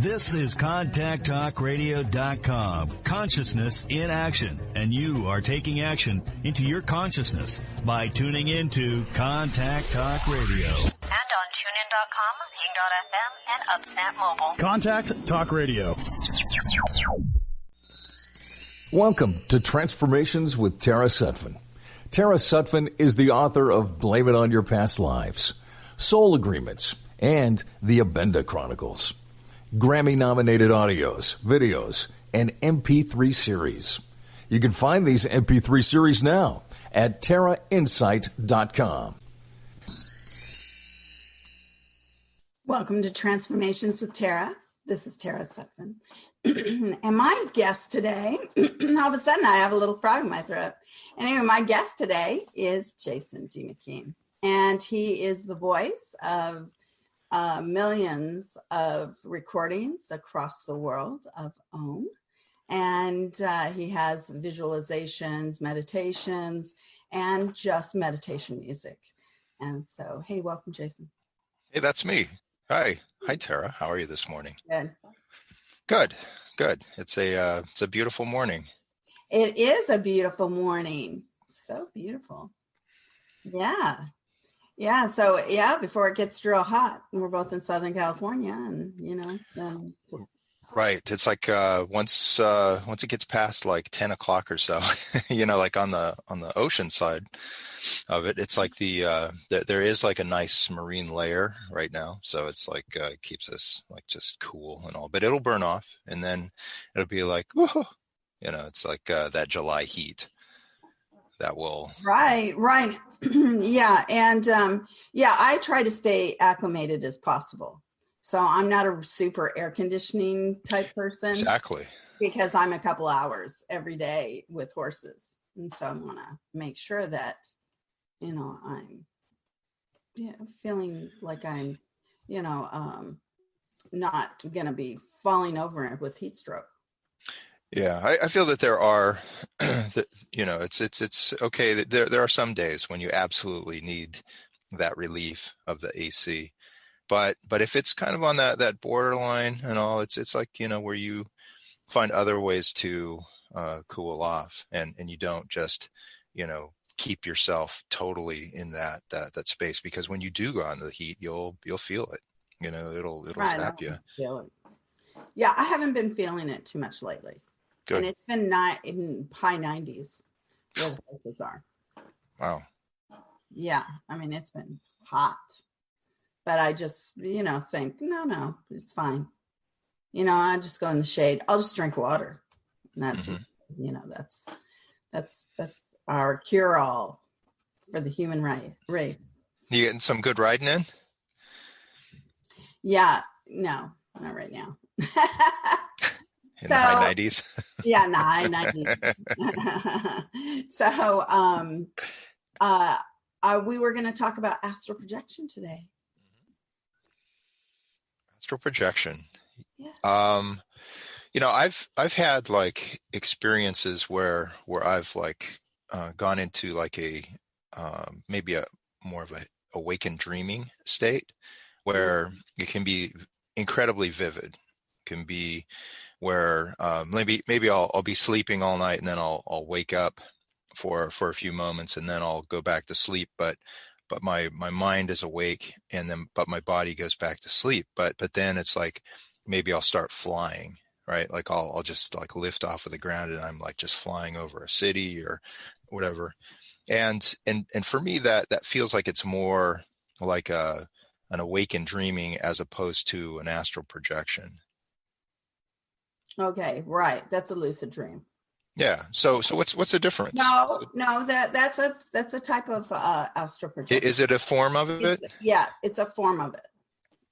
This is ContactTalkRadio.com. Consciousness in action. And you are taking action into your consciousness by tuning into Contact Talk Radio. And on TuneIn.com, Ping.fm, and UpSnap Mobile. Contact Talk Radio. Welcome to Transformations with Tara Sutphin. Tara Sutphin is the author of Blame It on Your Past Lives, Soul Agreements, and The Abenda Chronicles. Grammy-nominated audios, videos, and MP3 series. You can find these MP3 series now at TaraInsight.com. Welcome to Transformations with Tara. This is Tara Sutphin. And my guest today, all of a sudden I have a little frog in my throat. Anyway, my guest today is Jason D. McKean. And he is the voice of millions of recordings across the world of Om. And he has visualizations, meditations, and just meditation music. And so, hey, welcome, Jason. Hey, that's me. Hi, Tara. How are you this morning? Good. Good. It's a beautiful morning. It is a beautiful morning. So beautiful. Yeah. Yeah. So before it gets real hot, we're both in Southern California, and right. It's like once it gets past like 10 o'clock or so, like on the ocean side of it, it's like there is like a nice marine layer right now, so it's like keeps us like just cool and all, but it'll burn off, and then it'll be like, whoa, it's like that July heat that will. Right. Yeah. And I try to stay acclimated as possible. So I'm not a super air conditioning type person. Exactly. Because I'm a couple hours every day with horses. And so I want to make sure that, I'm feeling like I'm, not going to be falling over with heat stroke. Yeah, I feel that there are, it's okay. There are some days when you absolutely need that relief of the AC, but if it's kind of on that borderline and all, it's like, where you find other ways to cool off, and you don't just, keep yourself totally in that space, because when you do go out in the heat, you'll feel it. It'll right, zap you. Feel it. Yeah, I haven't been feeling it too much lately. Good. And it's been in high 90s where the places are. Wow. Yeah, I mean, it's been hot. But I just, think, no, it's fine. I just go in the shade. I'll just drink water. And that's, that's our cure-all for the human race. You getting some good riding in? Yeah, no, not right now. In the high 90s? Yeah, high 90s. So we were going to talk about astral projection today. Astral projection. Yeah. I've had like experiences where I've like gone into like a maybe a more of a awakened dreaming state, where it can be incredibly vivid. Can be where maybe I'll be sleeping all night, and then I'll wake up for a few moments, and then I'll go back to sleep, but my mind is awake, but my body goes back to sleep, but then it's like maybe I'll start flying, right? Like I'll just like lift off of the ground, and I'm like just flying over a city or whatever, and for me that feels like it's more like an awakened dreaming as opposed to an astral projection. Okay, right. That's a lucid dream. Yeah. So what's the difference? No, that's a type of astral projection. Is it a form of it? Yeah, it's a form of it.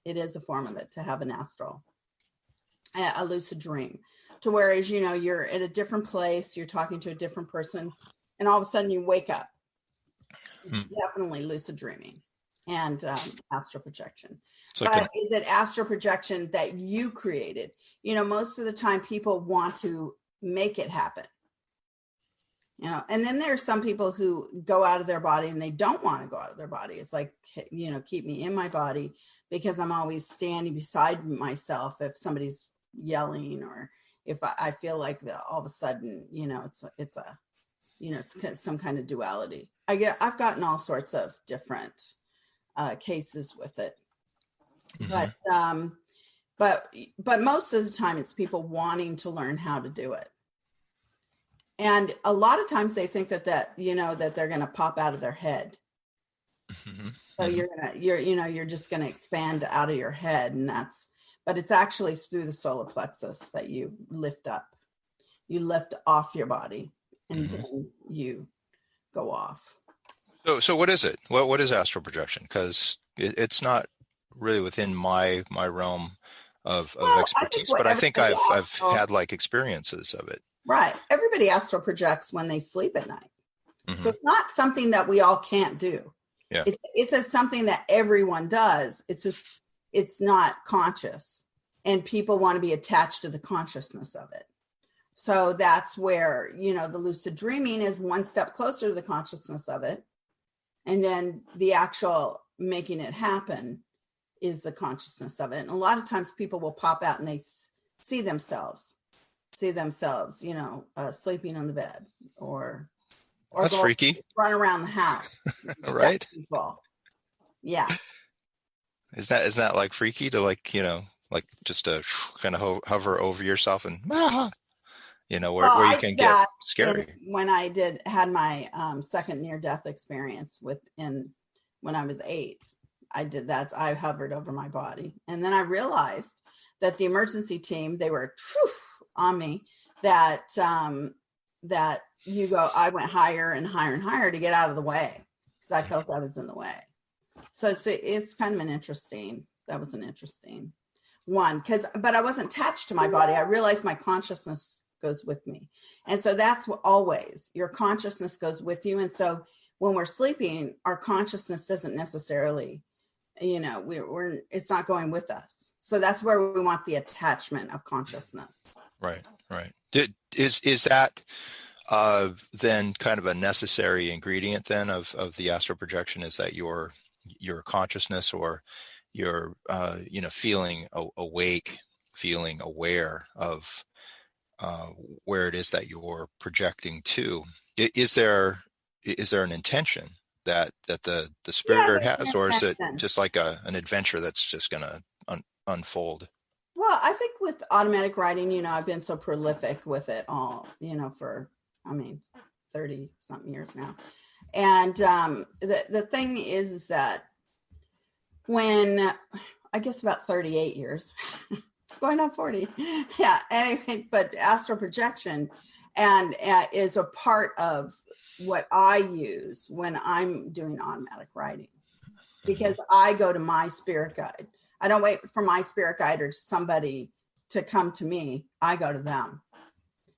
It is a form of it to have an astral, a lucid dream. To whereas, you're at a different place, you're talking to a different person, and all of a sudden you wake up. It's definitely lucid dreaming and astral projection. So but is it astral projection that you created? Most of the time people want to make it happen. And then there's some people who go out of their body and they don't want to go out of their body. It's like, keep me in my body because I'm always standing beside myself if somebody's yelling, or if I feel like all of a sudden, it's some kind of duality. I've gotten all sorts of different cases with it, mm-hmm. but most of the time it's people wanting to learn how to do it. And a lot of times they think that they're going to pop out of their head. Mm-hmm. So you're just going to expand out of your head, but it's actually through the solar plexus that you lift up. You lift off your body, and mm-hmm. then you go off. So what is it? What is astral projection? Because it's not really within my realm of expertise, but I think I've had like experiences of it. Right. Everybody astral projects when they sleep at night. Mm-hmm. So it's not something that we all can't do. Yeah. It's something that everyone does. It's just, it's not conscious, and people want to be attached to the consciousness of it. So that's where, the lucid dreaming is one step closer to the consciousness of it. And then the actual making it happen is the consciousness of it. And a lot of times people will pop out and they see themselves, sleeping on the bed or that's freaky. Run around the house. Right. Yeah. Is that like freaky to like just to kind of hover over yourself and where you can get scary? When I had my second near-death experience when I was 8, I did that. I hovered over my body, and then I realized that the emergency team, they were on me, that I went higher and higher and higher to get out of the way, because I felt I was in the way. So it's kind of an interesting one, but I wasn't attached to my body. I realized my consciousness goes with me. And so that's always, your consciousness goes with you. And so when we're sleeping, our consciousness doesn't necessarily, it's not going with us. So that's where we want the attachment of consciousness. Right. Is that then kind of a necessary ingredient then of the astral projection? Is that your consciousness, or your feeling awake, feeling aware of where it is that you're projecting to? Is there an intention that the spirit has, or is it just like an adventure that's just going to unfold? Well, I think with automatic writing, I've been so prolific with it all, for 30 something years now. And the thing is that when, I guess about 38 years, it's going on 40. Yeah. Anyway, but astral projection is a part of what I use when I'm doing automatic writing, because I go to my spirit guide. I don't wait for my spirit guide or somebody to come to me. I go to them.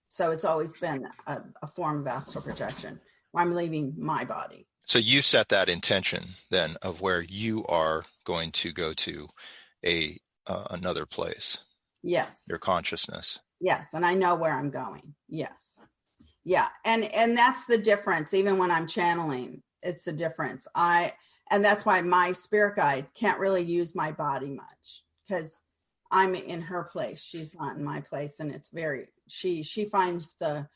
So it's always been a form of astral projection where I'm leaving my body. So you set that intention then of where you are going to go to another place. Yes. Your consciousness. Yes. And I know where I'm going. Yes. Yeah. And that's the difference. Even when I'm channeling, it's the difference. And that's why my spirit guide can't really use my body much, because I'm in her place. She's not in my place. And it's she finds the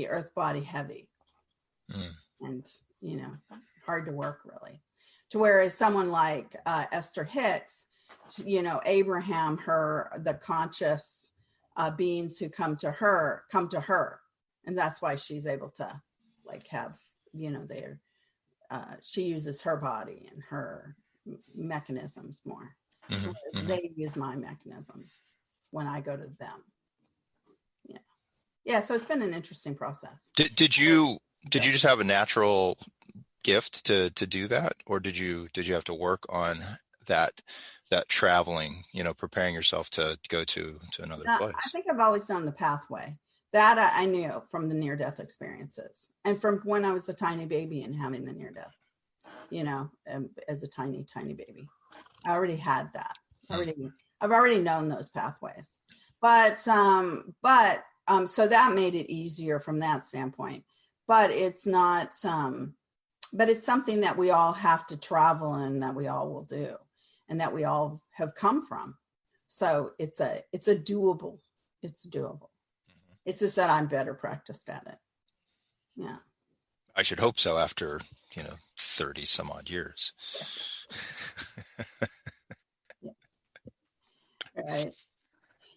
earth body heavy and, hard to work really. To whereas someone like Esther Hicks, Abraham, the conscious beings who come to her. And that's why she's able to have, she uses her body and her mechanisms more. Mm-hmm, mm-hmm. They use my mechanisms when I go to them. Yeah. Yeah. So it's been an interesting process. Did you just have a natural gift to do that? Or did you have to work on that traveling, preparing yourself to go to another place? I think I've always known the pathway. That I knew from the near-death experiences, and from when I was a tiny baby and having the near-death, as a tiny, tiny baby. I already had that. I've already known those pathways, but so that made it easier from that standpoint. But it's not, but it's something that we all have to travel in, that we all will do. and that we all have come from. So it's doable. It's doable. It's just that I'm better practiced at it. Yeah. I should hope so after, 30 some odd years. Right.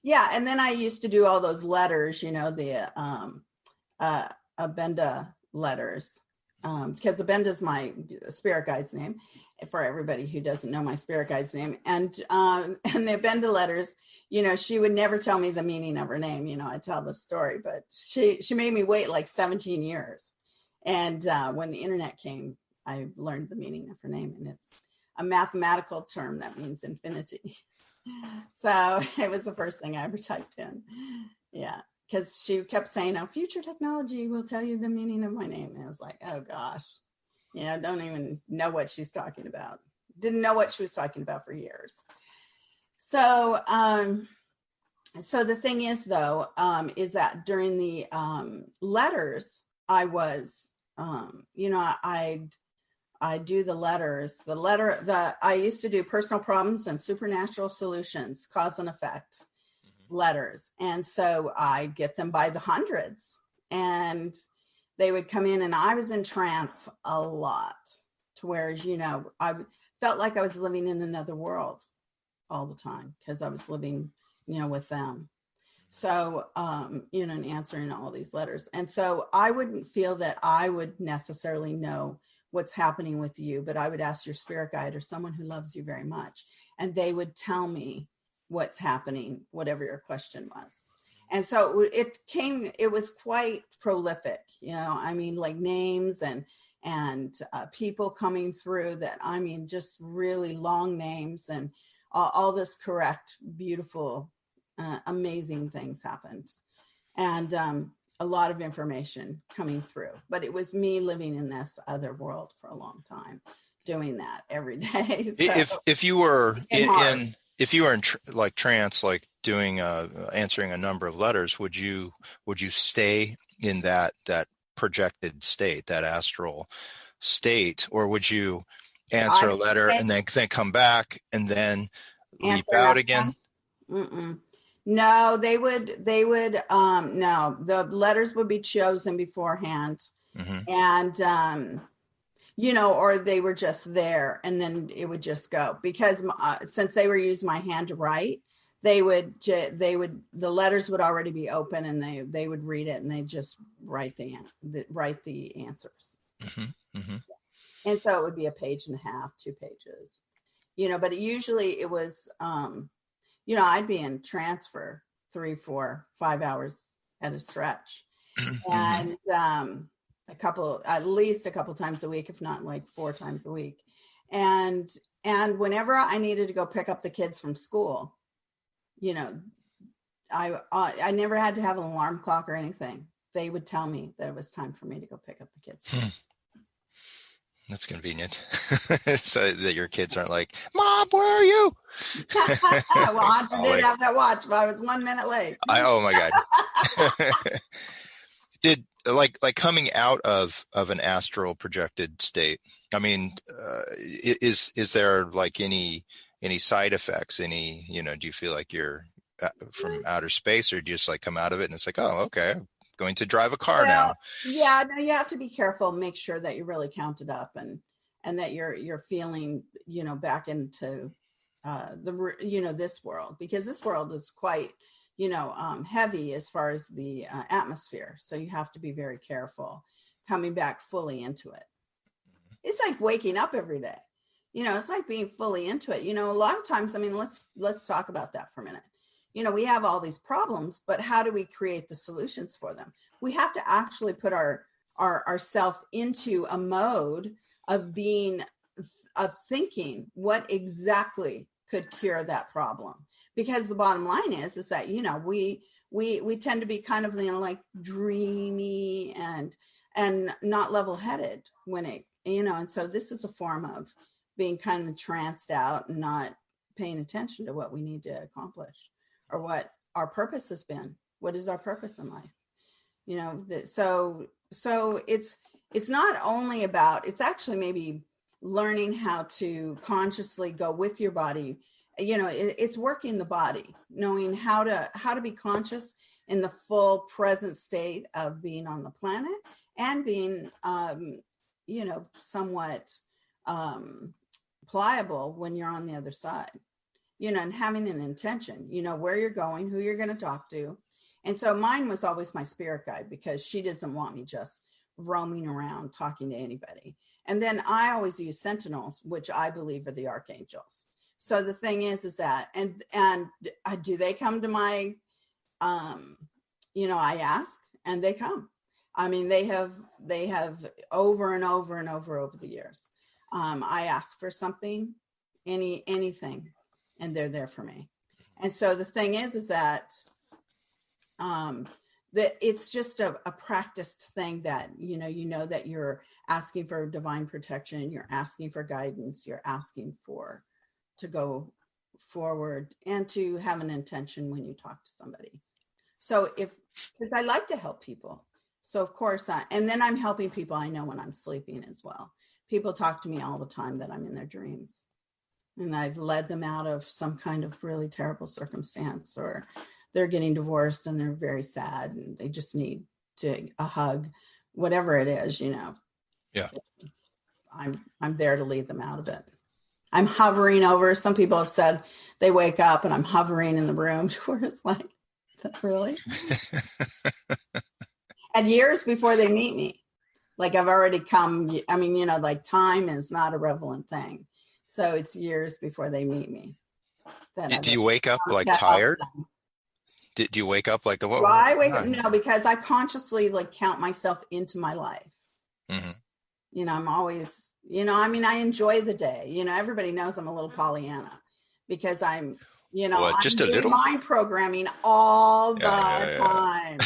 Yeah. And then I used to do all those letters, the Abenda letters, because Abenda is my spirit guide's name for everybody who doesn't know my spirit guide's name. And the Abenda letters, she would never tell me the meaning of her name. I tell the story, but she made me wait like 17 years. And when the internet came, I learned the meaning of her name, and it's a mathematical term that means infinity. So it was the first thing I ever typed in. Yeah. Because she kept saying, future technology will tell you the meaning of my name. And I was like, oh gosh, don't even know what she's talking about. Didn't know what she was talking about for years. So, so the thing is though, is that during the letters, I was, I do the letters, I used to do personal problems and supernatural solutions, cause and effect letters. And so I get them by the hundreds, and they would come in, and I was in trance a lot, to where, I felt like I was living in another world all the time, because I was living, with them. So, and answering all these letters. And so I wouldn't feel that I would necessarily know what's happening with you, but I would ask your spirit guide or someone who loves you very much, and they would tell me what's happening, whatever your question was. And so it was quite prolific, like names and people coming through that, just really long names, and all this correct, beautiful, amazing things happened. And a lot of information coming through, but it was me living in this other world for a long time, doing that every day. So, if you were in like trance, like doing answering a number of letters, would you stay in that projected state, that astral state, or would you answer a letter and then come back and then leap out again? No, they would, no, the letters would be chosen beforehand. And, or they were just there, and then it would just go, because since they were using my hand to write, the letters would already be open, and they would read it, and they just write the answers. And so it would be a page and a half, 2 pages, but it was, I'd be in trance for 3, 4, 5 hours at a stretch. And at least a couple times a week, if not like 4 times a week. And whenever I needed to go pick up the kids from school, I never had to have an alarm clock or anything. They would tell me that it was time for me to go pick up the kids. That's convenient. So that your kids aren't like, Mom, where are you? Well, Andre did have that watch, but I was 1 minute late. Oh my God. Did like coming out of an astral projected state? Is there like any side effects? Do you feel like you're from outer space, or do you just like come out of it and it's like, oh, okay, I'm going to drive a car now? Yeah, no, you have to be careful. Make sure that you really count it up, and that you're feeling, back into this world, because this world is quite, heavy as far as the atmosphere. So you have to be very careful coming back fully into it. It's like waking up every day. It's like being fully into it. A lot of times, let's talk about that for a minute. We have all these problems, but how do we create the solutions for them? We have to actually put ourselves into a mode of thinking what exactly could cure that problem. Because the bottom line is that, we tend to be kind of, like dreamy and not level-headed when it, and so this is a form of being kind of tranced out and not paying attention to what we need to accomplish, or what our purpose has been. What is our purpose in life? So it's not only about, it's actually maybe learning how to consciously go with your body. It's working the body, knowing how to be conscious in the full present state of being on the planet, and being somewhat pliable when you're on the other side, and having an intention, where you're going, who you're going to talk to. And so mine was always my spirit guide, because she doesn't want me just roaming around talking to anybody. And then I always use sentinels, which I believe are the archangels. So the thing is that, and do they come to my, I ask, and they come. I mean, they have over and over and over the years. I ask for something, anything, and they're there for me. And so the thing is that, that it's just a practiced thing that, that you're asking for divine protection, you're asking for guidance, you're asking to go forward, and to have an intention when you talk to somebody. So because I like to help people. So of course, and then I'm helping people I know when I'm sleeping as well. People talk to me all the time that I'm in their dreams, and I've led them out of some kind of really terrible circumstance, or they're getting divorced and they're very sad and they just need a hug, whatever it is, Yeah. I'm there to lead them out of it. I'm hovering over. Some people have said they wake up and I'm hovering in the room, where it's like, really? And years before they meet me, like I've already come. I mean, like time is not a relevant thing. So it's years before they meet me. Do you wake up like tired? Do you wake up like, well, I wake up, no, because I consciously like count myself into my life. Mm-hmm. I'm always, I enjoy the day. Everybody knows I'm a little Pollyanna, because I'm, I'm just doing mind programming all the time,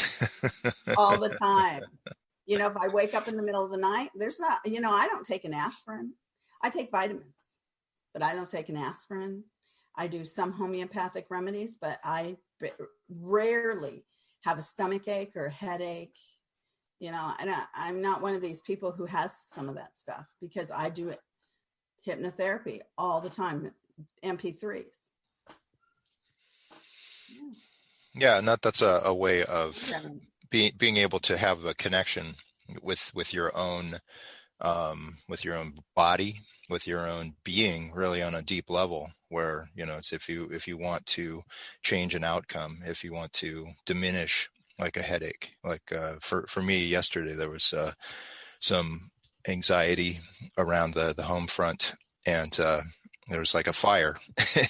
all the time. If I wake up in the middle of the night, there's not, I don't take an aspirin. I take vitamins, but I don't take an aspirin. I do some homeopathic remedies, but I rarely have a stomach ache or headache. And I'm not one of these people who has some of that stuff, because I do hypnotherapy all the time, MP3s. Yeah, and that's a way of being able to have a connection with your own body, with your own being, really on a deep level, where it's if you want to change an outcome, if you want to diminish like a headache, like for me yesterday there was some anxiety around the home front, and there was like a fire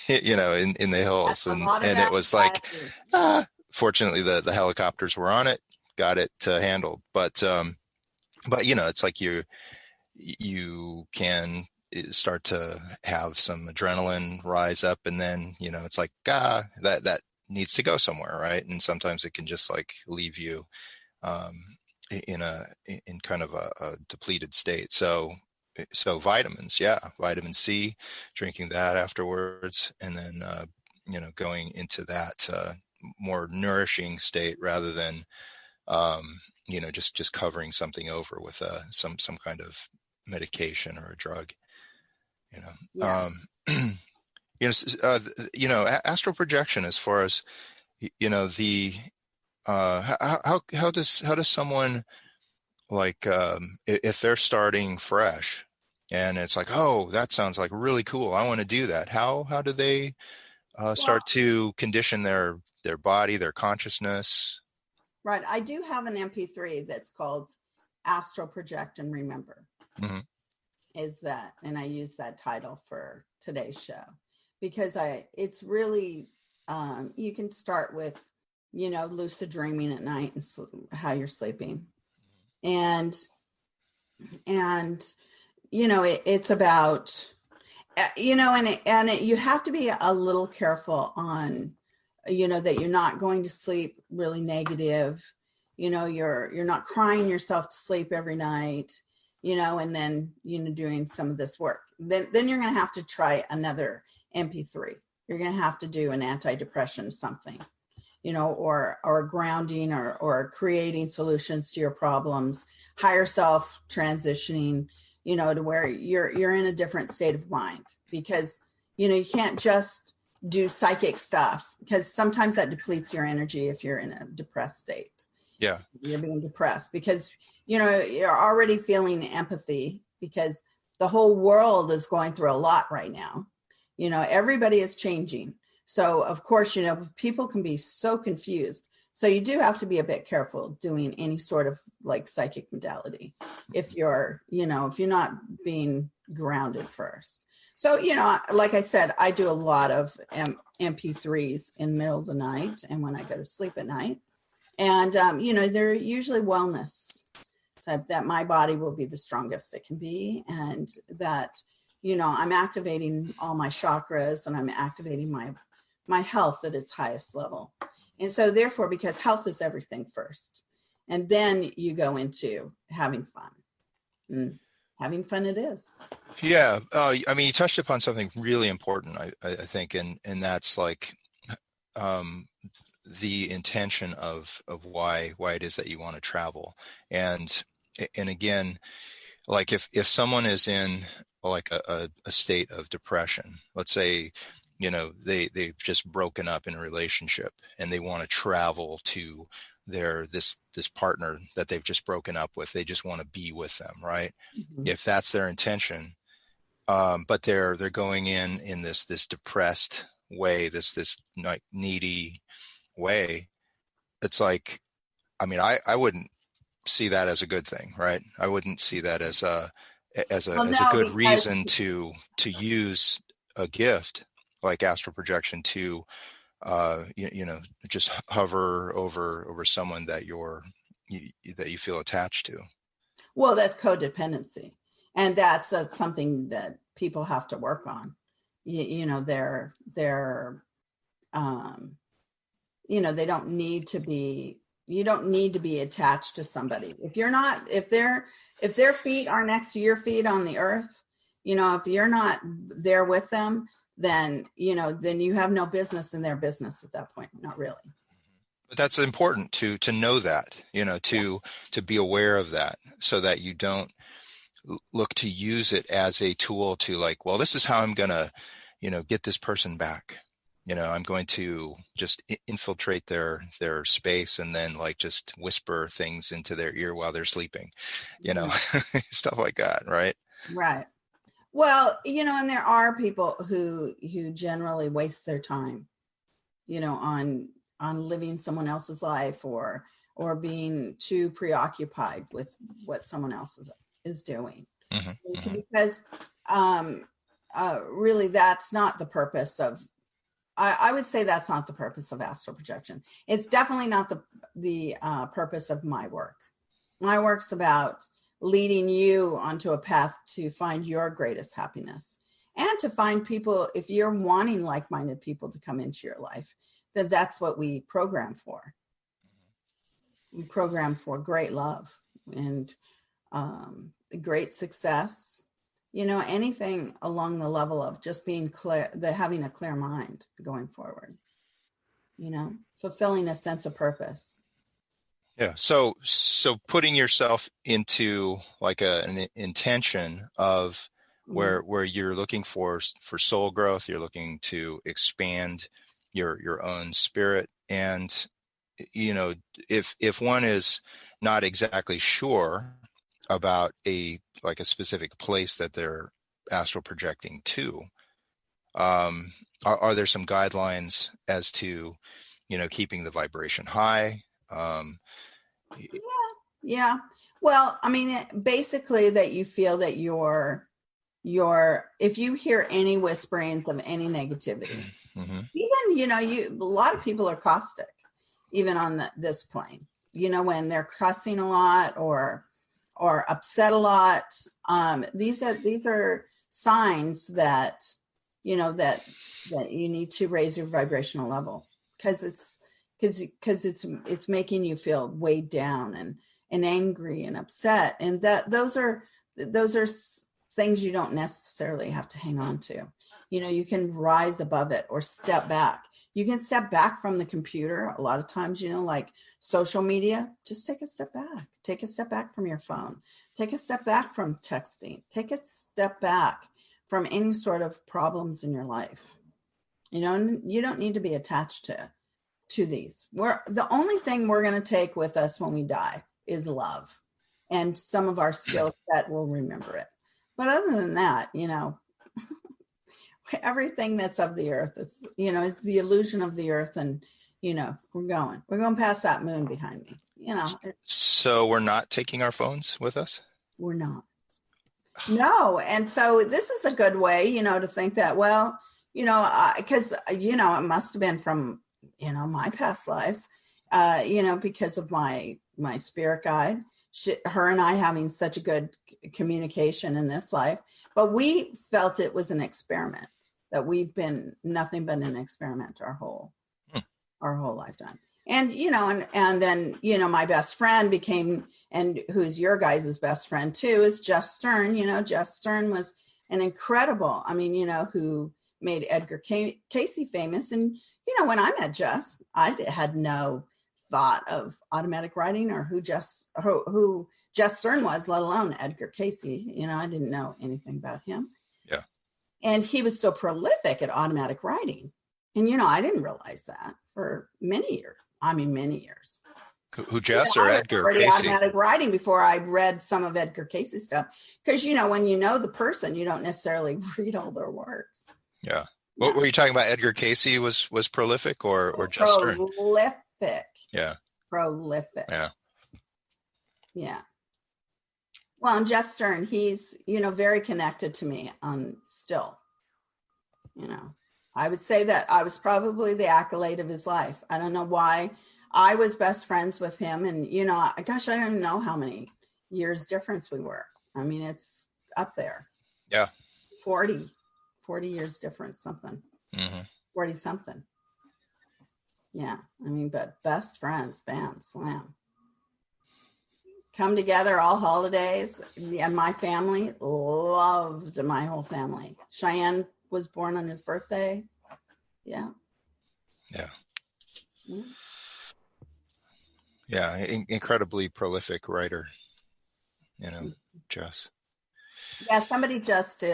in the hills, and it was like fortunately the helicopters were on it, got it handled, but it's like you can start to have some adrenaline rise up, and then it's like that needs to go somewhere, right? And sometimes it can just like leave you in kind of a depleted state. So vitamins, vitamin C, drinking that afterwards, and then going into that more nourishing state, rather than just covering something over with some kind of medication or a drug. Astral projection, as far as the how does someone, like if they're starting fresh and it's like, oh, that sounds like really cool, I want to do that, how do they start to condition their body, their consciousness? Right. I do have an MP3 that's called Astral Project and Remember. Mm-hmm. And I use that title for today's show, because it's really, you can start with, lucid dreaming at night and how you're sleeping. And it's about, you have to be a little careful on, that you're not going to sleep really negative, you're not crying yourself to sleep every night, and then, doing some of this work. Then you're going to have to try another MP3. You're going to have to do an antidepressant, something, or grounding, or creating solutions to your problems, higher self transitioning, to where you're in a different state of mind, because, you can't just do psychic stuff, because sometimes that depletes your energy if you're in a depressed state. Yeah. You're being depressed because, you're already feeling empathy, because the whole world is going through a lot right now. Everybody is changing. So of course, people can be so confused. So you do have to be a bit careful doing any sort of like psychic modality if you're not being grounded first. So, like I said, I do a lot of MP3s in the middle of the night and when I go to sleep at night. And, they're usually wellness type, that my body will be the strongest it can be. And that, I'm activating all my chakras and I'm activating my health at its highest level. And so therefore, because health is everything first, and then you go into having fun. And having fun it is. Yeah. You touched upon something really important, I think, and that's like the intention of why it is that you want to travel. And again, like if someone is in like a state of depression, let's say, they've just broken up in a relationship and they want to travel to this partner that they've just broken up with. They just want to be with them, right? Mm-hmm. If that's their intention, but they're going in this depressed way, this needy way, it's like, I wouldn't see that as a good thing, right? I wouldn't see that as a good reason to use a gift like astral projection to just hover over someone that that you feel attached to. Well, that's codependency, and that's something that people have to work on. They're they don't need to be. You don't need to be attached to somebody if their feet are next to your feet on the earth. If you're not there with them, then you have no business in their business at that point. Not really. But that's important to know that, to be aware of that, so that you don't look to use it as a tool to like, well, this is how I'm going to, get this person back. I'm going to just infiltrate their space and then like just whisper things into their ear while they're sleeping, stuff like that. Right. Right. Well, and there are people who generally waste their time, on living someone else's life or being too preoccupied with what someone else is doing. Mm-hmm. Because really that's not the purpose of, I would say that's not the purpose of astral projection. It's definitely not the purpose of my work. My work's about leading you onto a path to find your greatest happiness and to find people, if you're wanting like-minded people to come into your life, then that's what we program for. We program for great love and great success, anything along the level of just being clear, having a clear mind going forward, fulfilling a sense of purpose. Yeah. So putting yourself into like an intention of where you're looking for soul growth, you're looking to expand your own spirit. And, if one is not exactly sure about a specific place that they're astral projecting to, are there some guidelines as to, keeping the vibration high? Yeah. Well, basically that you feel that if you hear any whisperings of any negativity, mm-hmm. even, a lot of people are caustic, even on this plane, when they're cussing a lot or upset a lot. These are signs that, that you need to raise your vibrational level because it's making you feel weighed down and angry and upset. And that those are things you don't necessarily have to hang on to. You can rise above it or step back. You can step back from the computer. A lot of times, like social media, just take a step back. Take a step back from your phone. Take a step back from texting. Take a step back from any sort of problems in your life. You don't need to be attached to these. The only thing we're going to take with us when we die is love and some of our skills that will remember it. But other than that, everything that's of the earth is the illusion of the earth. And, we're going past that moon behind me, So we're not taking our phones with us? We're not. No. And so this is a good way, to think that, well, because, it must have been from, my past lives, because of my spirit guide, her and I having such a good communication in this life, but we felt it was an experiment, that we've been nothing but an experiment our whole lifetime. And, and then, my best friend became, and who's your guys' best friend too, is Jess Stern. Jess Stern was an incredible, who made Edgar Casey famous. And, when I met Jess, I had no thought of automatic writing or who Jess Stern was, let alone Edgar Casey. I didn't know anything about him. Yeah. And he was so prolific at automatic writing. And, I didn't realize that for many years. Many years. Who Jess or Edgar Casey? Automatic writing before I read some of Edgar Casey's stuff. Because, when you know the person, you don't necessarily read all their work. Yeah. What were you talking about? Edgar Casey was prolific or Jess Stern? Prolific. Yeah. Prolific. Yeah. Yeah. Well, and Jess Stern, he's, very connected to me still. I would say that I was probably the accolade of his life. I don't know why I was best friends with him. And, gosh, I don't even know how many years difference we were. It's up there. Yeah. 40 years difference, something. Mm-hmm. 40 something. Yeah. But best friends, bam, slam. Come together all holidays. And my family loved my whole family. Cheyenne was born on his birthday. Yeah. Yeah. Mm-hmm. Yeah. Incredibly prolific writer, Jess. Yeah. Somebody just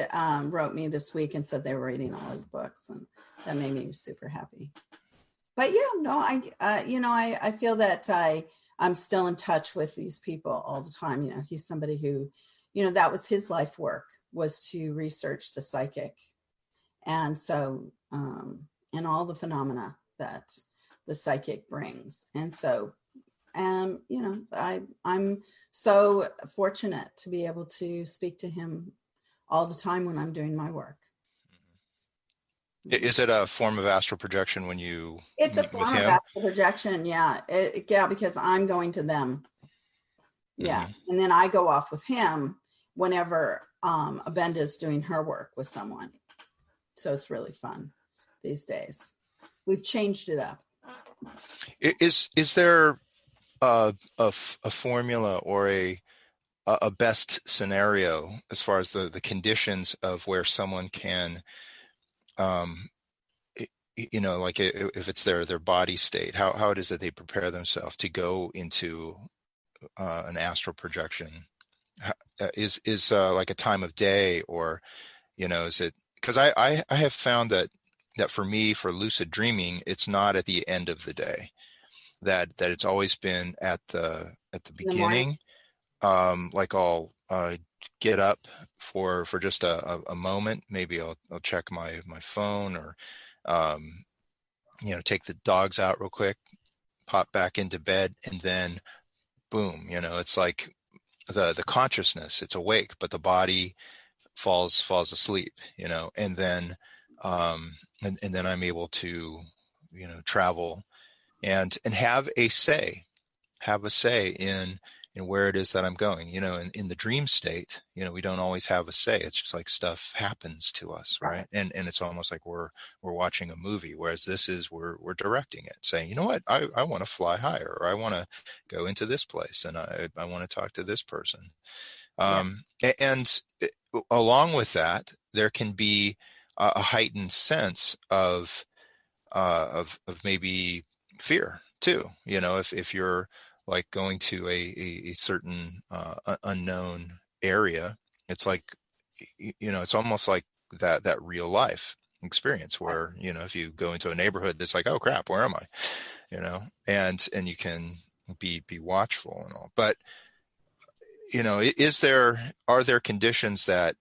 wrote me this week and said they were reading all his books, and that made me super happy. But yeah, no, I feel that I'm still in touch with these people all the time. He's somebody who, that was his life work, was to research the psychic. And so, and all the phenomena that the psychic brings. And so, I'm so fortunate to be able to speak to him all the time when I'm doing my work. Is it a form of astral projection when you It's a form of astral projection, yeah. Because I'm going to them. Yeah. Mm-hmm. And then I go off with him whenever Abenda's doing her work with someone. So it's really fun these days. We've changed it up. Is there a formula or a best scenario as far as the conditions of where someone can, like if it's their body state, how it is that they prepare themselves to go into an astral projection? Is like a time of day, or is it? Because I have found that for me, for lucid dreaming, it's not at the end of the day. That it's always been at the beginning. Like I'll get up for just a moment. Maybe I'll check my phone, or take the dogs out real quick, pop back into bed, and then boom, it's like the consciousness, it's awake, but the body falls asleep, and then and then I'm able to travel and have a say in where it is that I'm going. In the dream state, we don't always have a say. It's just like stuff happens to us, right? And it's almost like we're watching a movie, whereas this is we're directing it, saying, you know what, I want to fly higher, or I want to go into this place, and I want to talk to this person. And along with that, there can be a heightened sense of of maybe fear too. If you're like going to a certain unknown area, it's like, it's almost like that real life experience where, if you go into a neighborhood, it's like, oh crap, where am I? And you can be watchful and all. But, are there conditions that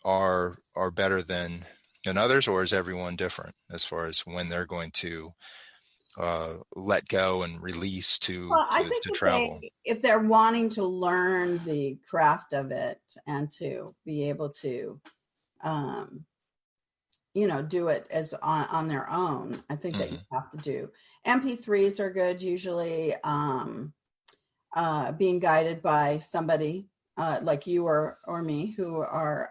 are better than others, or is everyone different as far as when they're going to let go and release to Well, I think travel? if they're wanting to learn the craft of it and to be able to, do it as on their own, I think that you have to do. MP3s are good usually. Being guided by somebody like you or me who are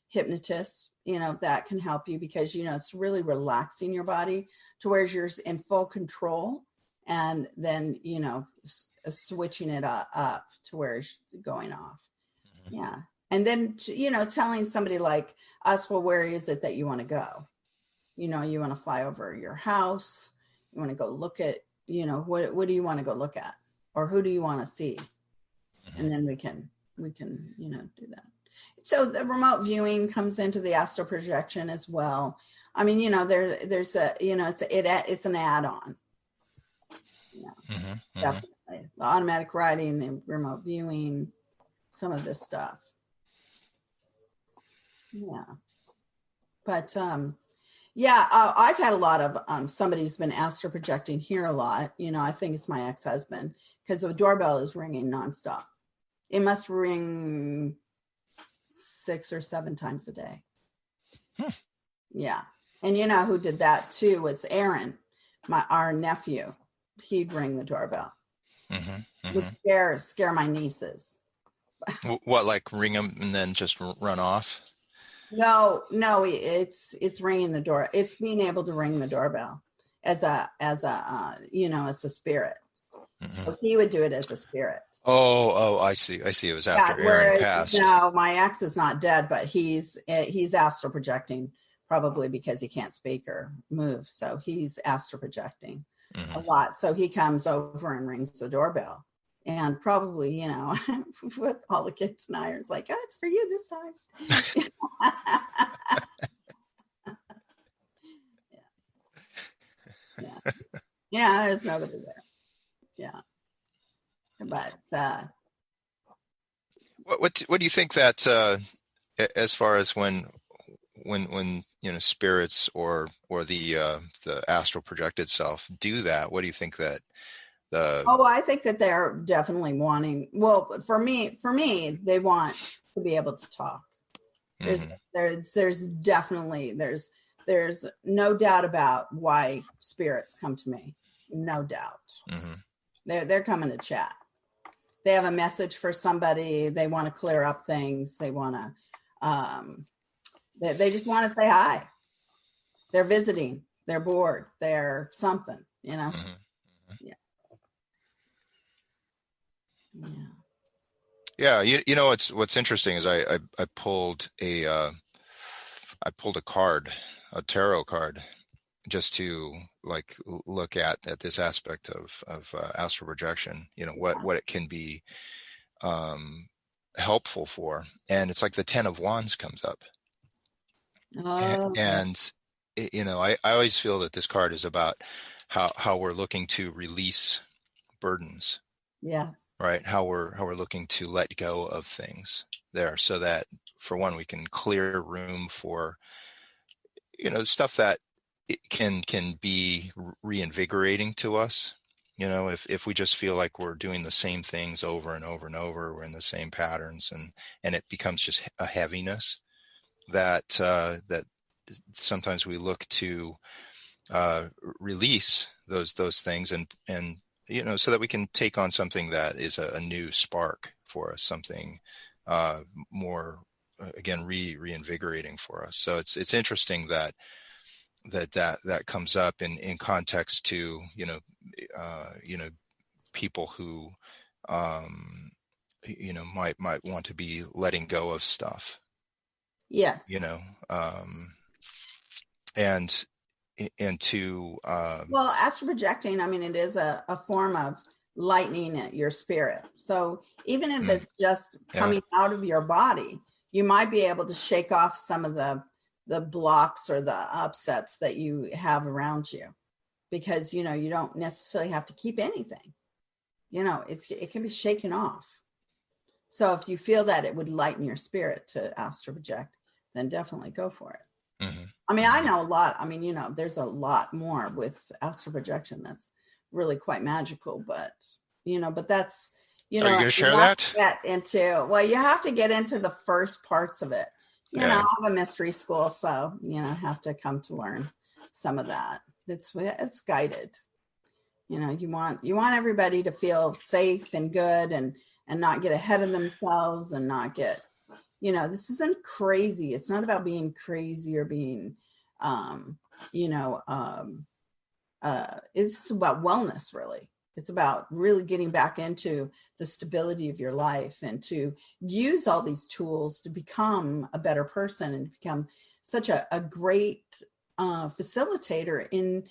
hypnotists, that can help you because, it's really relaxing your body to where you're in full control, and then, switching it up to where it's going off. Mm-hmm. Yeah. And then, telling somebody like us, well, where is it that you want to go? You want to fly over your house. You want to go look at, what do you want to go look at? Or who do you want to see? Mm-hmm. And then we can, do that. So the remote viewing comes into the astral projection as well. I mean, there's a, it's an add-on. Mm-hmm. Definitely. The automatic writing, the remote viewing, some of this stuff. Yeah. But, I've had a lot of, somebody's been astral projecting here a lot. I think it's my ex-husband because the doorbell is ringing nonstop. It must ring 6 or 7 times a day. Yeah. And who did that too was Aaron, our nephew. He'd ring the doorbell. Would scare my nieces. What, like ring them and then just run off? No, it's ringing the door. It's being able to ring the doorbell as a spirit. Mm-hmm. So he would do it as a spirit. Oh, I see. It was after Aaron passed. No, my ex is not dead, but he's astral projecting probably because he can't speak or move. So he's astral projecting a lot. So he comes over and rings the doorbell. And probably, with all the kids and I, it's like, oh, it's for you this time. Yeah, there's nobody there. Yeah. But what do you think that as far as when spirits or the astral projected self do that, what do you think that I think that they're definitely wanting, well, for me they want to be able to talk. There's definitely there's no doubt about why spirits come to me. No doubt. They're coming to chat. They have a message for somebody. They want to clear up things. They want to, they just want to say hi. They're visiting. They're bored. They're something, Yeah. Yeah. What's interesting is I pulled a card, a tarot card, just to like look at this aspect of astral projection, what it can be helpful for. And it's like the 10 of Wands comes up. And I always feel that this card is about how we're looking to release burdens. Yes. Right. How we're looking to let go of things there, so that for one, we can clear room for, stuff that it can be reinvigorating to us. If we just feel like we're doing the same things over and over and over, we're in the same patterns, and it becomes just a heaviness that sometimes we look to release those things and so that we can take on something that is a new spark for us, something more, again, reinvigorating for us. So it's interesting that comes up in context to, people who, might want to be letting go of stuff. Yes. And into Well, astral projecting, I mean, it is a form of lightening your spirit. So even if it's just coming out of your body, you might be able to shake off some of the blocks or the upsets that you have around you, because, you know, you don't necessarily have to keep anything, you know, it can be shaken off. So if you feel that it would lighten your spirit to astral project, then definitely go for it. Mm-hmm. I mean, I know a lot. I mean, you know, there's a lot more with astral projection that's really quite magical, but, you know, but that's, you Are know, you going to share you have that? to get into, well, you have to get into the first parts of it. You know, I have a mystery school, so, you know, have to come to learn some of that. It's guided. You know, you want everybody to feel safe and good and not get ahead of themselves and not get, you know, this isn't crazy. It's not about being crazy or being, you know, it's about wellness, really. It's about really getting back into the stability of your life and to use all these tools to become a better person and become such a great facilitator in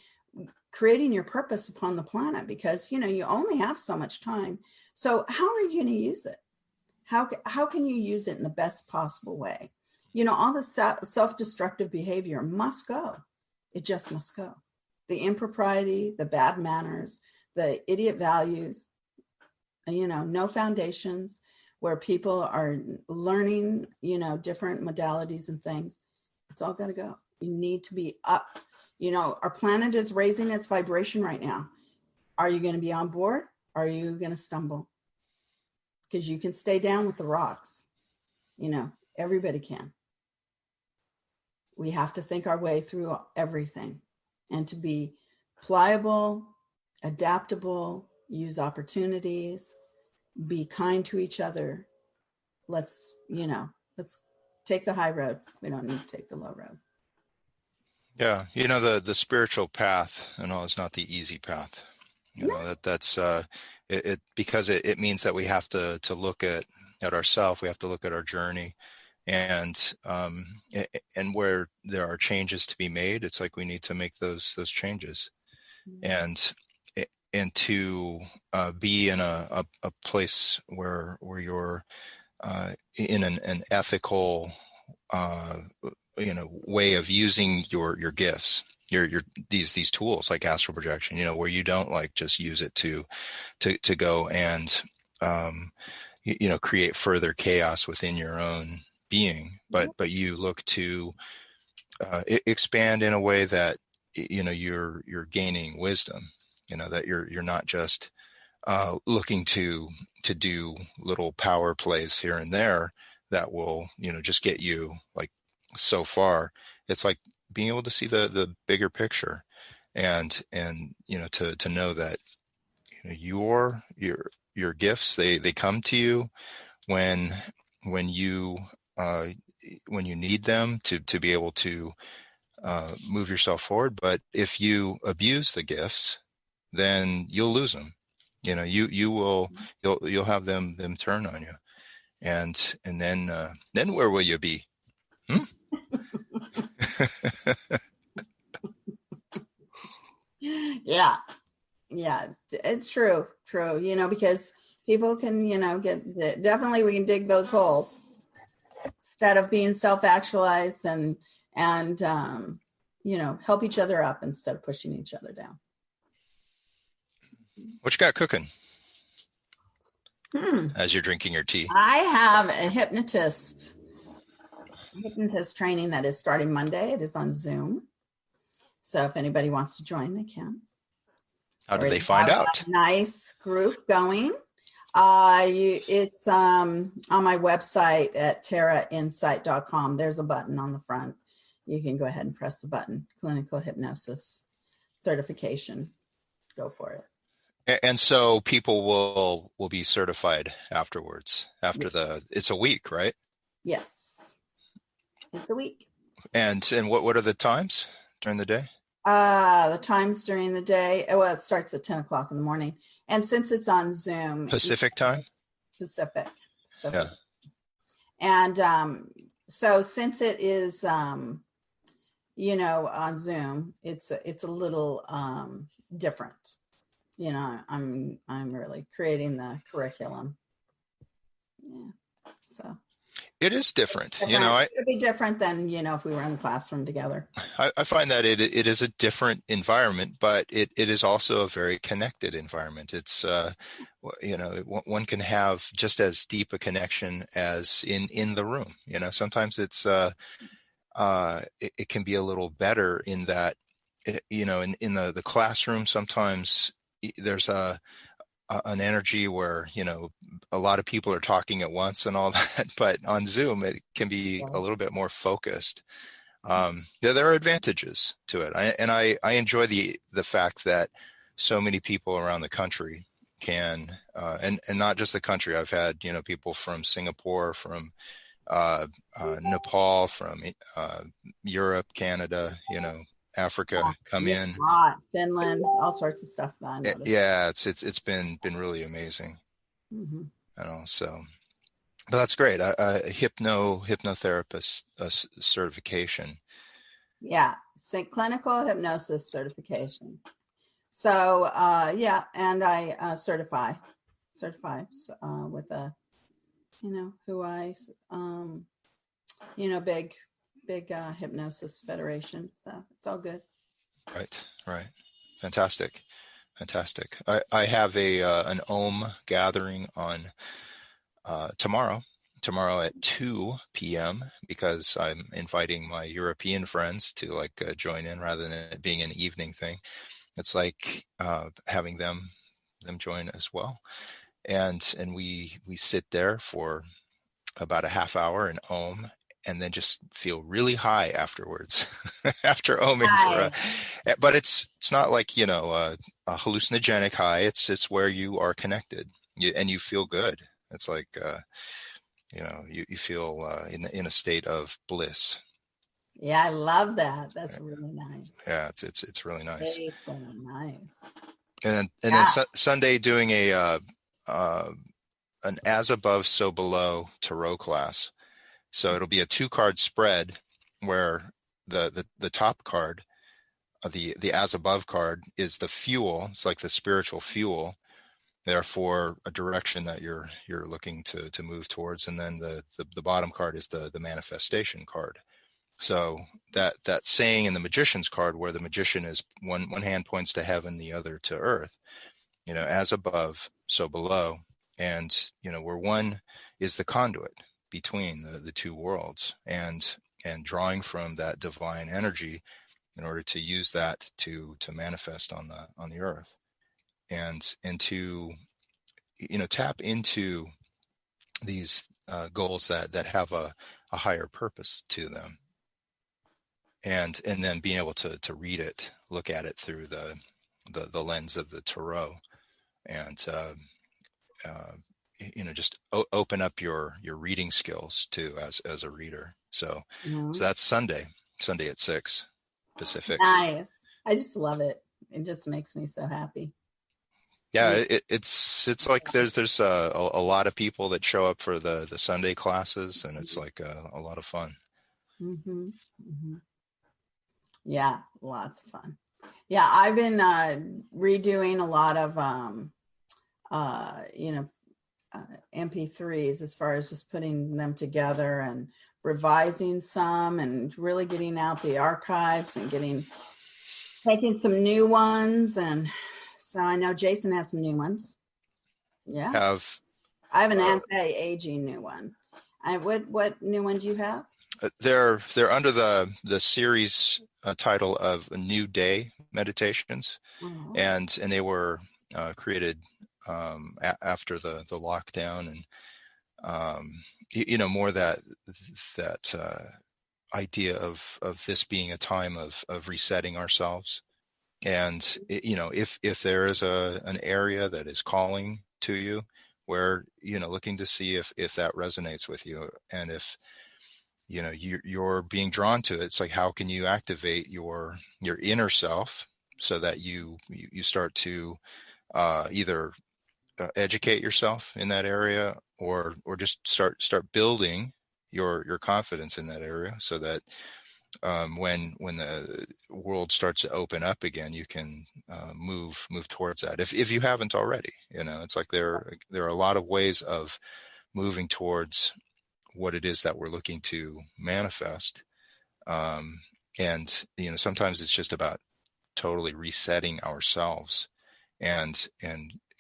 creating your purpose upon the planet, because, you know, you only have so much time. So how are you going to use it? How can you use it in the best possible way? You know, all the self-destructive behavior must go. It just must go. The impropriety, the bad manners, the idiot values, you know, no foundations, where people are learning, you know, different modalities and things. It's all got to go. You need to be up. You know, our planet is raising its vibration right now. Are you going to be on board? Are you going to stumble? Because you can stay down with the rocks. You know, everybody can. We have to think our way through everything and to be pliable, adaptable, use opportunities, be kind to each other. Let's take the high road. We don't need to take the low road. Yeah. You know, the spiritual path, and all, is not the easy path. You know, that's it because it means that we have to look at ourselves. We have to look at our journey, and where there are changes to be made, it's like we need to make those changes, and to be in a place where you're in an ethical you know, way of using your gifts, your these tools like astral projection, you know, where you don't like just use it to go and you know, create further chaos within your own being, but you look to expand in a way that, you know, you're gaining wisdom, you know, that you're not just looking to do little power plays here and there that will, you know, just get you like so far. It's like being able to see the bigger picture, and you know, to know that, you know, your gifts, they come to you when you need them to be able to move yourself forward. But if you abuse the gifts, then you'll lose them. You know, you'll have them turn on you, and then where will you be? Yeah, it's true. You know, because people can, you know, definitely we can dig those holes instead of being self-actualized and you know, help each other up instead of pushing each other down. What you got cooking as you're drinking your tea? I have a hypnotist training that is starting Monday. It is on Zoom. So if anybody wants to join, they can. How do they find out? A nice group going. It's on my website at terrainsight.com. There's a button on the front. You can go ahead and press the button. Clinical hypnosis certification. Go for it. And so people will be certified afterwards. It's a week, right? Yes, it's a week. And what are the times during the day? The times during the day. Well, it starts at 10 o'clock in the morning. And since it's on Zoom. Pacific time? Pacific. Yeah. And so since it is, on Zoom, it's a little different. I'm really creating the curriculum. Yeah. So It is different. It'd be different than, if we were in the classroom together. I find that it is a different environment, but it is also a very connected environment. It's, one can have just as deep a connection as in the room. Sometimes it's, it can be a little better in that, in the classroom, sometimes there's an energy where, a lot of people are talking at once and all that, but on Zoom, it can be a little bit more focused. There are advantages to it. I enjoy the fact that so many people around the country can, and not just the country. I've had, people from Singapore, from Nepal, from Europe, Canada, Africa come in. Finland, all sorts of stuff that I noticed. Yeah, it's been really amazing. Mm-hmm. But that's great. A hypnotherapist certification. Yeah, clinical hypnosis certification. So and I certify with a, who I, big hypnosis federation. So it's all good. Right. Fantastic. I have an OM gathering on tomorrow at 2 p.m. because I'm inviting my European friends to join in rather than it being an evening thing. It's like having them join as well. And we sit there for about a half hour in OM, and then just feel really high afterwards after oming. But it's not like, a hallucinogenic high. It's where you are connected and you feel good. It's like, you feel in a state of bliss. Yeah, I love that. That's really nice. Yeah, it's really nice. Very nice. And then Sunday doing an as above, so below tarot class. So it'll be a 2-card spread where the top card, the as above card, is the fuel. It's like the spiritual fuel, therefore a direction that you're looking to move towards. And then the bottom card is the manifestation card. So that saying in the magician's card, where the magician is one hand points to heaven, the other to earth, as above, so below. And, where one is the conduit between the two worlds, and drawing from that divine energy in order to use that to manifest on the earth, and to, tap into these goals that have a higher purpose to them, and then being able to read it, look at it through the lens of the tarot, and just open up your reading skills too as a reader. So that's Sunday at 6 Pacific. Nice. I just love it. It just makes me so happy. Yeah, it's like there's a lot of people that show up for the Sunday classes, and it's like a lot of fun. Mm-hmm. Mm-hmm. Yeah, lots of fun. Yeah, I've been redoing a lot of MP3s, as far as just putting them together and revising some, and really getting out the archives and taking some new ones. And so I know Jason has some new ones. Yeah. I have an anti-aging new one. What new one do you have? They're under the series title of New Day Meditations, and they were created after the lockdown, and more that idea of this being a time of resetting ourselves, and if there is an area that is calling to you, where looking to see if that resonates with you, and if you're being drawn to it. It's like, how can you activate your inner self so that you start to either educate yourself in that area, or just start building your confidence in that area, so that when the world starts to open up again, you can move towards that. If you haven't already, it's like there are a lot of ways of moving towards what it is that we're looking to manifest. And sometimes it's just about totally resetting ourselves and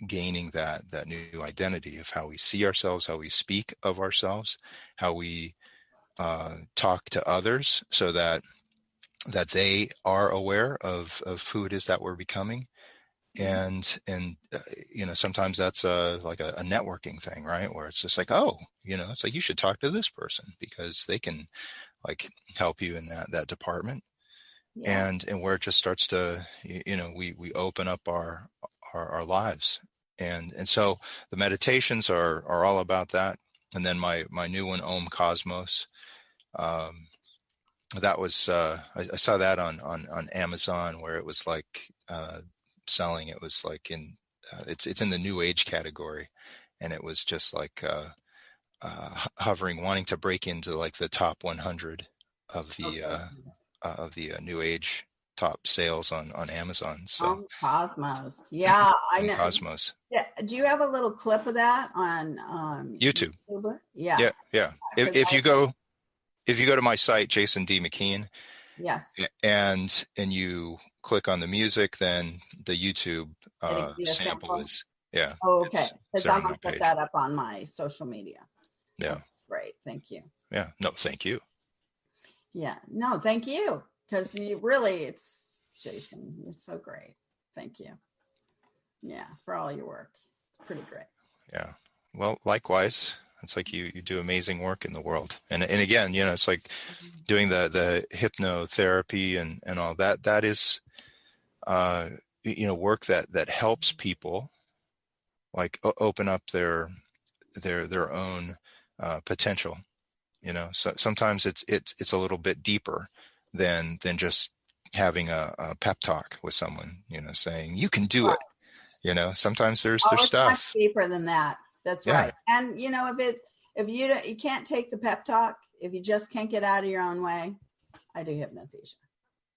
gaining that new identity of how we see ourselves, how we speak of ourselves, how we talk to others, so that they are aware of who it is that we're becoming. And sometimes that's like a networking thing, right? Where it's just like, oh, it's like, you should talk to this person because they can like help you in that department. Yeah. And where it just starts to, we open up our lives. And so the meditations are all about that. And then my new one, Om Cosmos, that was, I saw that on Amazon, where it was like, selling. It was like it's in the new age category. And it was just like, hovering, wanting to break into like the top 100 of the new age top sales on Amazon. So Cosmos. Yeah, I know. Cosmos. Yeah. Do you have a little clip of that on YouTube? Yeah. Yeah. If you go to my site, Jason D. McKean, yes, and you click on the music, then the YouTube sample is, yeah. Oh, okay. Because I'm going to put page. that up on my social media. Yeah. That's great. Thank you. Yeah. No, thank you. Yeah. No, thank you. Because it's Jason. You're so great. Thank you. Yeah. For all your work. It's pretty great. Yeah. Well, likewise. It's like you do amazing work in the world. And again, it's like doing the hypnotherapy and all that. That is, work that helps people like open up their own potential. So sometimes it's a little bit deeper than just having a pep talk with someone, saying you can do it. Sometimes there's stuff much deeper than that. That's right. And if you can't take the pep talk, if you just can't get out of your own way, I do hypnothesia.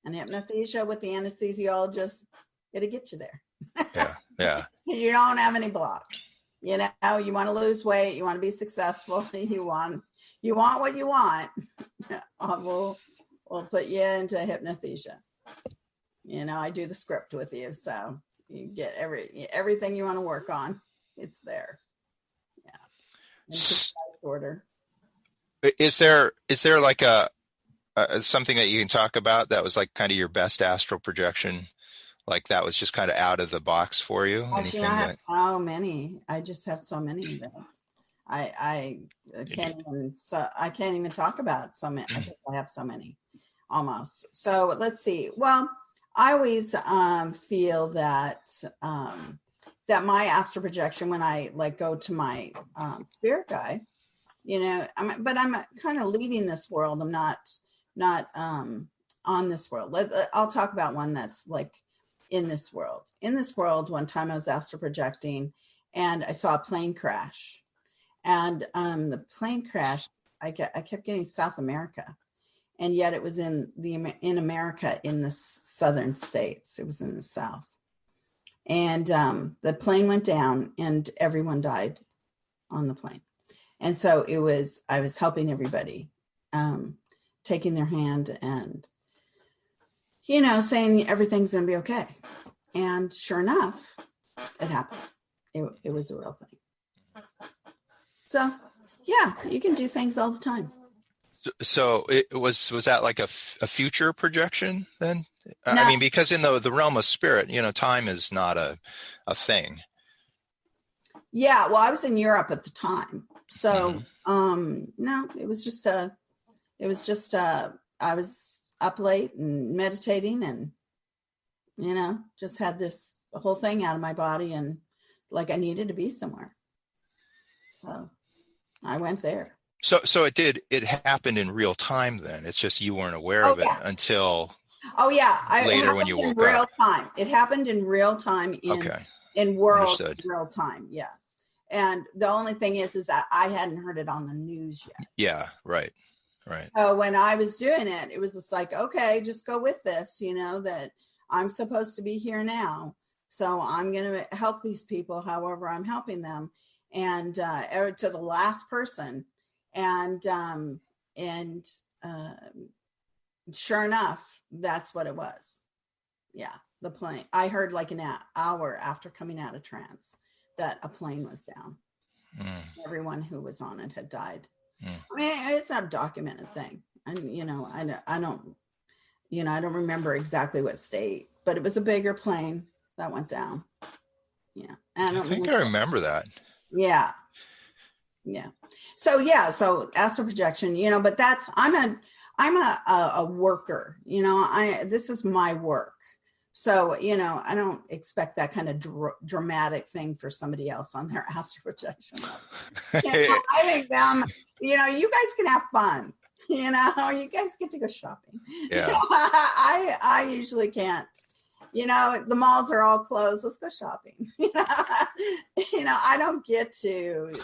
And hypnothesia with the anesthesiologist, it'll get you there. Yeah. You don't have any blocks. You want to lose weight, you want to be successful, you want what you want. We'll put you into hypnothesia. I do the script with you, so you get everything you want to work on. It's there. Order. Is there like a something that you can talk about that was like kind of your best astral projection, like that was just kind of out of the box for you? Actually, I have so many. I just have so many that I can't even talk about so many. I have so many, almost. So let's see. Well, I always feel that that my astral projection, when I like go to my spirit guide, I'm kind of leaving this world. I'm not on this world. I'll talk about one that's like in this world. In this world, one time I was astral projecting and I saw a plane crash. And the plane crash, I kept getting South America. And yet it was in America, in the southern states. It was in the South. And the plane went down and everyone died on the plane. And so I was helping everybody, taking their hand and, saying everything's going to be okay. And sure enough, it happened. It was a real thing. So, yeah, you can do things all the time. So it was that like a future projection then? No. I mean, because in the realm of spirit, time is not a thing. Yeah, well, I was in Europe at the time. So, no, it was just I was up late and meditating and, just had this whole thing out of my body and like I needed to be somewhere. So I went there. So it happened in real time then. It's just you weren't aware of it until later when you woke up. Time. It happened in real time in world real time. Yes. And the only thing is that I hadn't heard it on the news yet. Yeah. Right. Right. So when I was doing it, it was just like, okay, just go with this, that I'm supposed to be here now. So I'm going to help these people however I'm helping them, and to the last person. And sure enough, that's what it was. Yeah, the plane. I heard like an hour after coming out of trance that a plane was down. Everyone who was on it had died. I mean, it's not a documented thing. And, I don't remember exactly what state, but it was a bigger plane that went down. Yeah. And I think I remember that. Yeah. Yeah. So astral projection, but I'm a worker, this is my work. So, I don't expect that kind of dramatic thing for somebody else on their astral projection. I think you guys can have fun. You guys get to go shopping. Yeah. I usually can't. The malls are all closed. Let's go shopping. I don't get to.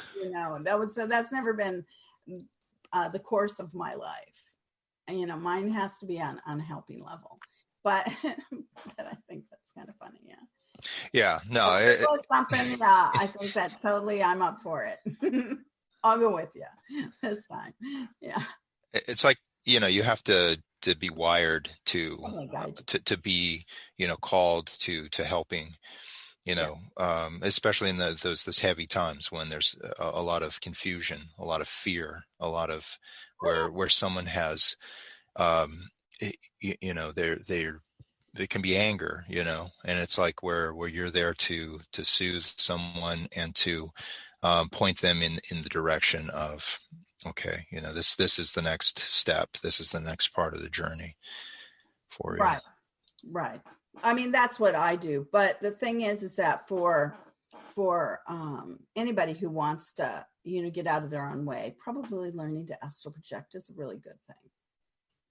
That's never been the course of my life. And, mine has to be on a helping level. But I think that's kind of funny. Yeah. Yeah. No. Something. Yeah. I think that totally. I'm up for it. I'll go with you this time. Yeah. It's like, you have to be wired to be, called to helping, especially in those heavy times when there's a lot of confusion, a lot of fear, a lot of where someone has, it can be anger, and it's like where you're there to soothe someone and to point them in the direction of, okay, this is the next step. This is the next part of the journey for you. Right. I mean, that's what I do. But the thing is that for anybody who wants to, get out of their own way, probably learning to astral project is a really good thing.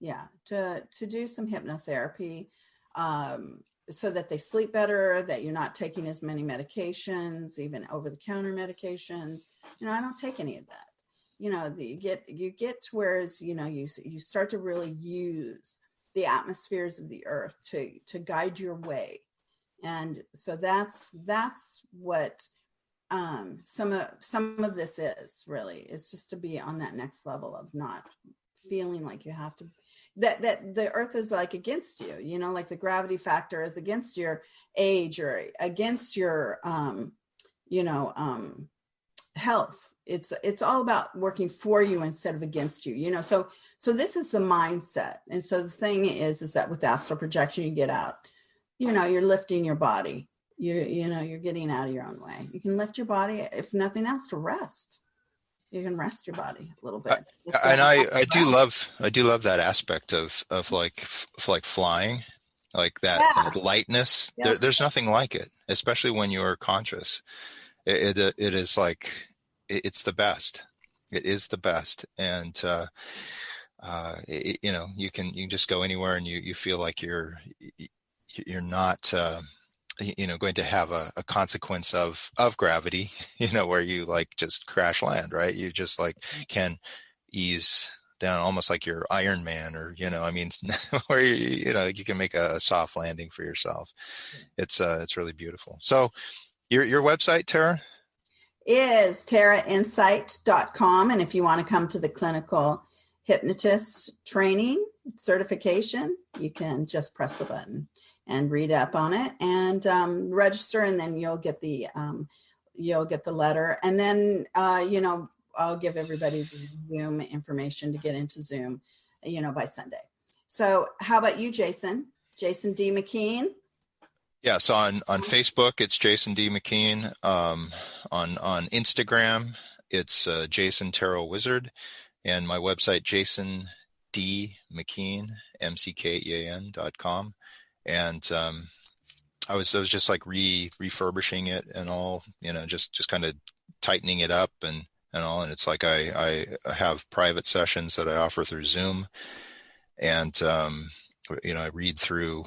Yeah. To do some hypnotherapy, so that they sleep better, that you're not taking as many medications, even over-the-counter medications. I don't take any of that. You get to where you start to really use the atmospheres of the earth to guide your way. And so that's what some of this is really, is just to be on that next level of not feeling like you have to, that the earth is like against you, like the gravity factor is against your age or against your health. It's all about working for you instead of against you, so this is the mindset. And so the thing is that with astral projection, you get out, you're lifting your body, you're getting out of your own way. You can lift your body, if nothing else, to rest. You can rest your body a little bit. And I do love that aspect of like flying, like that lightness. Yeah. There's nothing like it, especially when you're conscious. It is like, it's the best. It is the best. And, you can just go anywhere and you feel like you're not, going to have a consequence of gravity, where you like just crash land, right? You just like can ease down almost like you're Iron Man or, where you can make a soft landing for yourself. It's really beautiful. So your website, Tara? Is tarainsight.com. And if you want to come to the clinical hypnotist training certification, you can just press the button and read up on it and register, and then you'll get the letter. And then I'll give everybody the Zoom information to get into Zoom, by Sunday. So how about you, Jason? Jason D. McKean? Yeah, so on Facebook, it's Jason D. McKean. On Instagram, it's Jason Tarot Wizard. And my website, Jason D. McKean, MCKEAN.com. And I was just like refurbishing it and all, just kind of tightening it up and all. And it's like I have private sessions that I offer through Zoom. And, I read through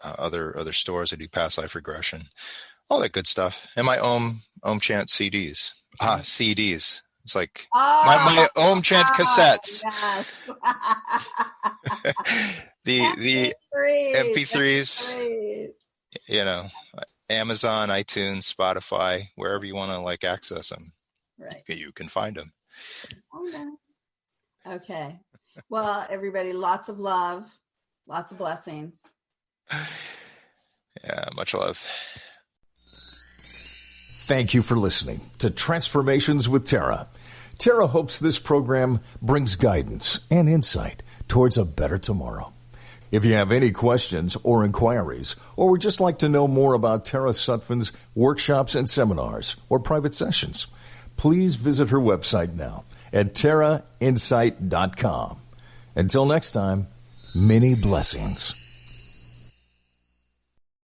other stores. I do past life regression, all that good stuff. And my Om Chant CDs. CDs. It's like Oh, my Om Chant cassettes. yes. the MP3s, MP3s. you know, Amazon, iTunes, Spotify, wherever you want to like access them, Right. you can find them. Okay. Well, everybody, lots of love, lots of blessings. Yeah, much love. Thank you for listening to Transformations with Tara. Tara hopes this program brings guidance and insight towards a better tomorrow. If you have any questions or inquiries, or would just like to know more about Tara Sutphen's workshops and seminars or private sessions, please visit her website now at tarainsight.com. Until next time, many blessings.